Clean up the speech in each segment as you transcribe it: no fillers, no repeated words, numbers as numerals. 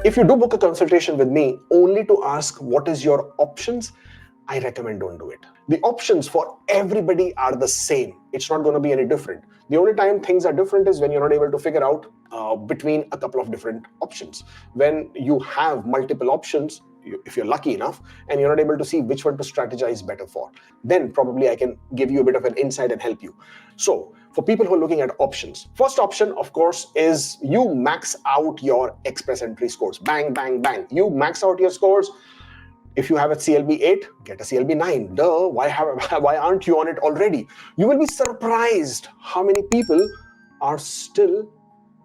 If you do book a consultation with me only to ask what is your options, I recommend don't do it. The options for everybody are the same. It's not going to be any different. The only time things are different is when you're not able to figure out between a couple of different options. When you have multiple options, if you're lucky enough, and you're not able to see which one to strategize better for, then probably I can give you a bit of an insight and help you. So for people who are looking at options, first option, of course, is you max out your Express Entry scores. Bang, bang, bang. You max out your scores. If you have a CLB 8, get a CLB 9. Duh, why aren't you on it already? You will be surprised how many people are still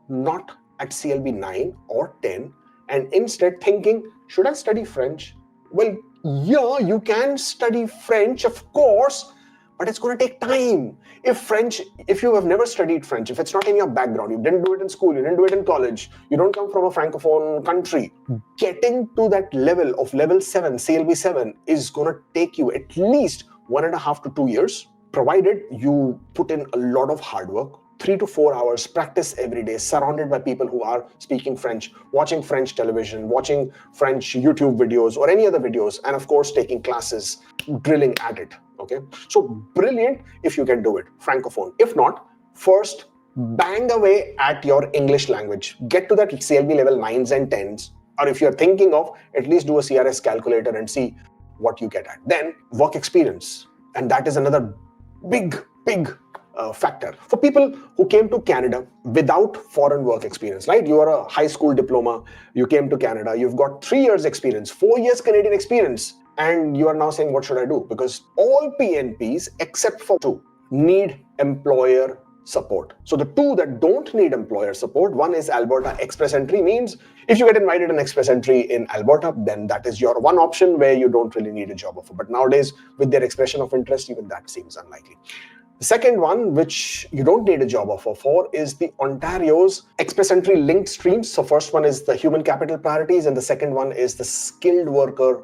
not at CLB 9 or 10 and instead thinking, should I study French? Well, yeah, you can study French, of course, but it's going to take time. If you have never studied French, if it's not in your background, you didn't do it in school, you didn't do it in college, you don't come from a francophone country, getting to that level of level 7, CLB 7 is going to take you at least 1.5 to 2 years, provided you put in a lot of hard work. 3 to 4 hours, practice every day, surrounded by people who are speaking French, watching French television, watching French YouTube videos or any other videos, and of course, taking classes, drilling at it, okay? So brilliant if you can do it, Francophone. If not, first, bang away at your English language. Get to that CLB level 9s and 10s, or if you're thinking of, at least do a CRS calculator and see what you get at. Then, work experience. And that is another big factor. For people who came to Canada without foreign work experience, right? You are a high school diploma, you came to Canada, you've got 3 years experience, 4 years Canadian experience, and you are now saying, what should I do? Because all PNPs, except for 2, need employer support. So the 2 that don't need employer support, one is Alberta Express Entry, means if you get invited in Express Entry in Alberta, then that is your one option where you don't really need a job offer. But nowadays, with their expression of interest, even that seems unlikely. The second one, which you don't need a job offer for, is the Ontario's Express Entry linked streams. So first one is the human capital priorities, and the second one is the skilled worker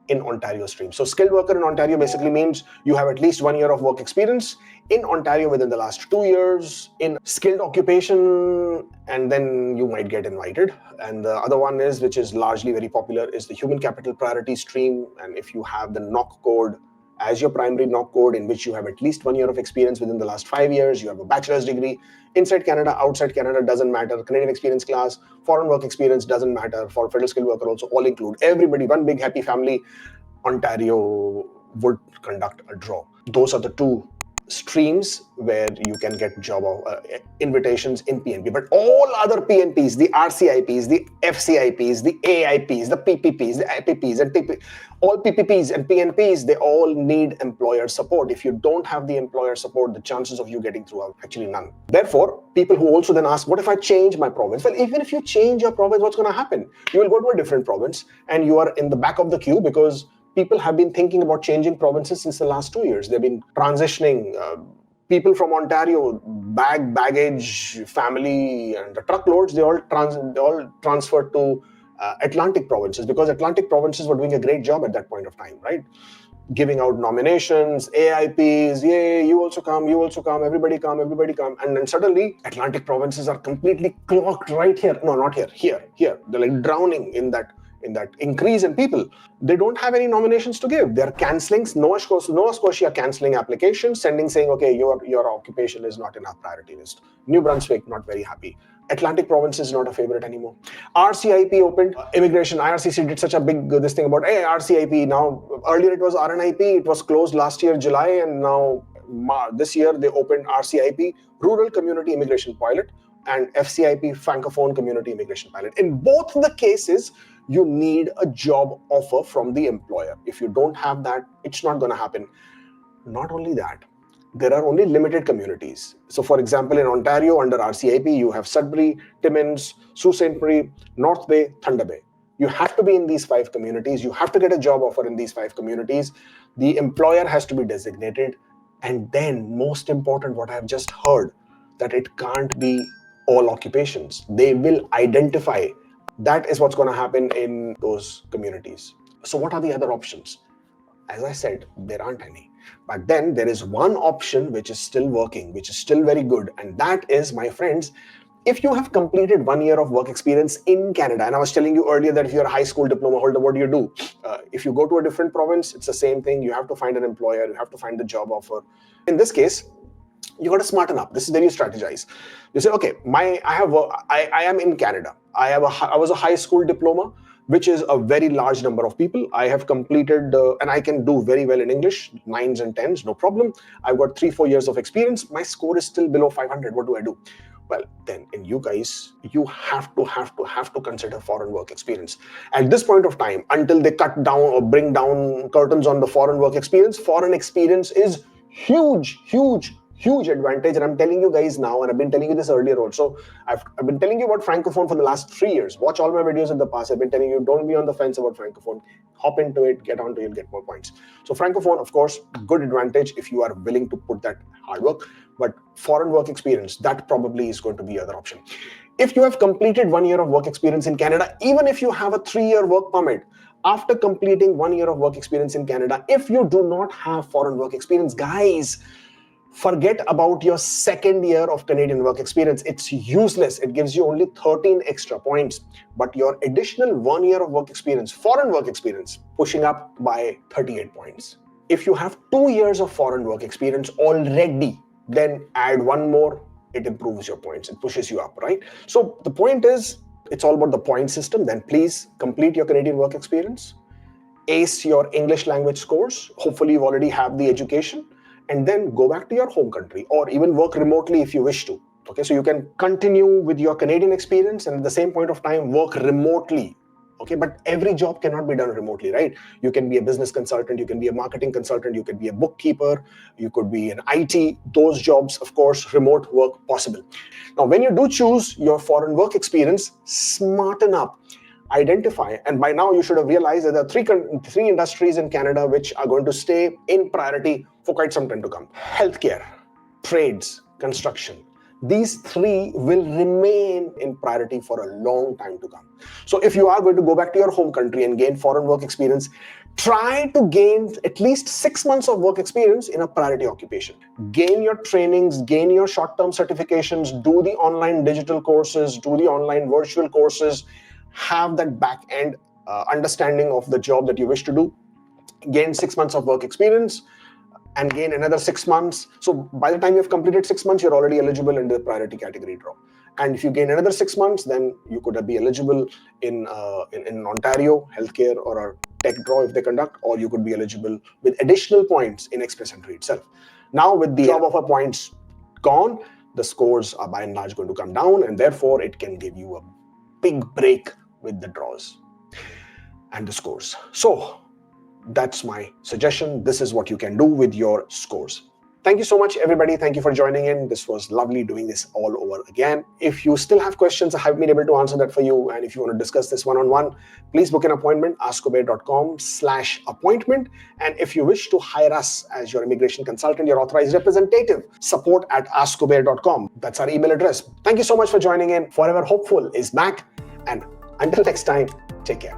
in Ontario stream. So skilled worker in Ontario basically means you have at least 1 year of work experience in Ontario within the last 2 years in skilled occupation, and then you might get invited. And the other one is, which is largely very popular, is the human capital priority stream. And if you have the NOC code as your primary NOC code, in which you have at least 1 year of experience within the last 5 years, you have a bachelor's degree, inside Canada, outside Canada, doesn't matter, Canadian experience class, foreign work experience doesn't matter, for federal skilled worker also, all include, everybody, one big happy family, Ontario would conduct a draw. Those are the 2 streams where you can get job invitations in PNP. But all other PNPs, the RCIPs, the FCIPs, the AIPs, the PPPs, the IPPs, and all PPPs and PNPs, they all need employer support. If you don't have the employer support, the chances of you getting through are actually none. Therefore, people who also then ask, what if I change my province? Well, even if you change your province, what's going to happen? You will go to a different province and you are in the back of the queue, because people have been thinking about changing provinces since the last 2 years. They've been transitioning. People from Ontario, baggage, family, and the truckloads, they all transferred to Atlantic provinces, because Atlantic provinces were doing a great job at that point of time, right? Giving out nominations, AIPs, yay, you also come, everybody come. And then suddenly, Atlantic provinces are completely clocked right here. No, not here. They're like drowning in that increase in people. They don't have any nominations to give. They're cancelling, Nova Scotia cancelling applications, saying, okay, your occupation is not in our priority list. New Brunswick, not very happy. Atlantic province is not a favorite anymore. RCIP opened, immigration, IRCC did such a big this thing about, hey, RCIP, now, earlier it was RNIP, it was closed last year, July, and now this year they opened RCIP, Rural Community Immigration Pilot, and FCIP, Francophone Community Immigration Pilot. In both the cases, you need a job offer from the employer. If you don't have that, it's not going to happen. Not only that, there are only limited communities. So for example, in Ontario, under RCIP, you have Sudbury, Timmins, Sault Ste. Marie, North Bay, Thunder Bay. You have to be in these 5 communities. You have to get a job offer in these 5 communities. The employer has to be designated. And then, most important, what I have just heard, that it can't be all occupations. They will identify. That is what's going to happen in those communities. So what are the other options? As I said, there aren't any. But then there is one option which is still working, which is still very good. And that is, my friends, If you have completed 1 year of work experience in Canada, and I was telling you earlier that if you're a high school diploma holder, what do? If you go to a different province, it's the same thing. You have to find an employer, you have to find the job offer. In this case, you got to smarten up. This is where you strategize. You say, okay, I am in Canada. I was a high school diploma, which is a very large number of people. I have completed, and I can do very well in English, 9s and 10s, no problem. I've got 3-4 years of experience. My score is still below 500. What do? Well, then in you guys, you have to consider foreign work experience. At this point of time, until they cut down or bring down curtains on the foreign work experience is huge advantage. And I'm telling you guys now, and I've been telling you this earlier also, I've been telling you about Francophone for the last 3 years. Watch all my videos in the past. I've been telling you, don't be on the fence about Francophone. Hop into it, get onto it, get more points. So Francophone, of course, good advantage if you are willing to put that hard work. But foreign work experience, that probably is going to be the other option. If you have completed 1 year of work experience in Canada, even if you have a 3-year work permit, after completing 1 year of work experience in Canada, if you do not have foreign work experience, guys, forget about your 2nd year of Canadian work experience. It's useless. It gives you only 13 extra points. But your additional 1 year of work experience, foreign work experience, pushing up by 38 points. If you have 2 years of foreign work experience already, then add 1 more, it improves your points. It pushes you up, right? So the point is, it's all about the point system. Then please complete your Canadian work experience, ace your English language scores. Hopefully you already have the education, and then go back to your home country or even work remotely if you wish to. Okay, so you can continue with your Canadian experience and at the same point of time work remotely. Okay, but every job cannot be done remotely, right? You can be a business consultant, you can be a marketing consultant, you can be a bookkeeper, you could be an IT. Those jobs, of course, remote work possible. Now, when you do choose your foreign work experience, smarten up. Identify, and by now you should have realized that there are three industries in Canada which are going to stay in priority for quite some time to come. Healthcare, trades, construction. These 3 will remain in priority for a long time to come. So if you are going to go back to your home country and gain foreign work experience, try to gain at least 6 months of work experience in a priority occupation. Gain your trainings, gain your short-term certifications, do the online digital courses, do the online virtual courses, have that back-end understanding of the job that you wish to do, gain 6 months of work experience, and gain another 6 months. So by the time you've completed 6 months, you're already eligible in the priority category draw. And if you gain another 6 months, then you could be eligible in Ontario, healthcare, or a tech draw if they conduct, or you could be eligible with additional points in Express Entry itself. Now with the job offer points gone, the scores are by and large going to come down, and therefore it can give you a big break with the draws and the scores. So that's my suggestion. This is what you can do with your scores. Thank you so much, everybody. Thank you for joining in. This was lovely doing this all over again. If you still have questions, I have been able to answer that for you. And if you want to discuss this one-on-one, please book an appointment, askkubeir.com/appointment. And if you wish to hire us as your immigration consultant, your authorized representative, support@askkubeir.com. That's our email address. Thank you so much for joining in. Forever Hopeful is back. And until next time, take care.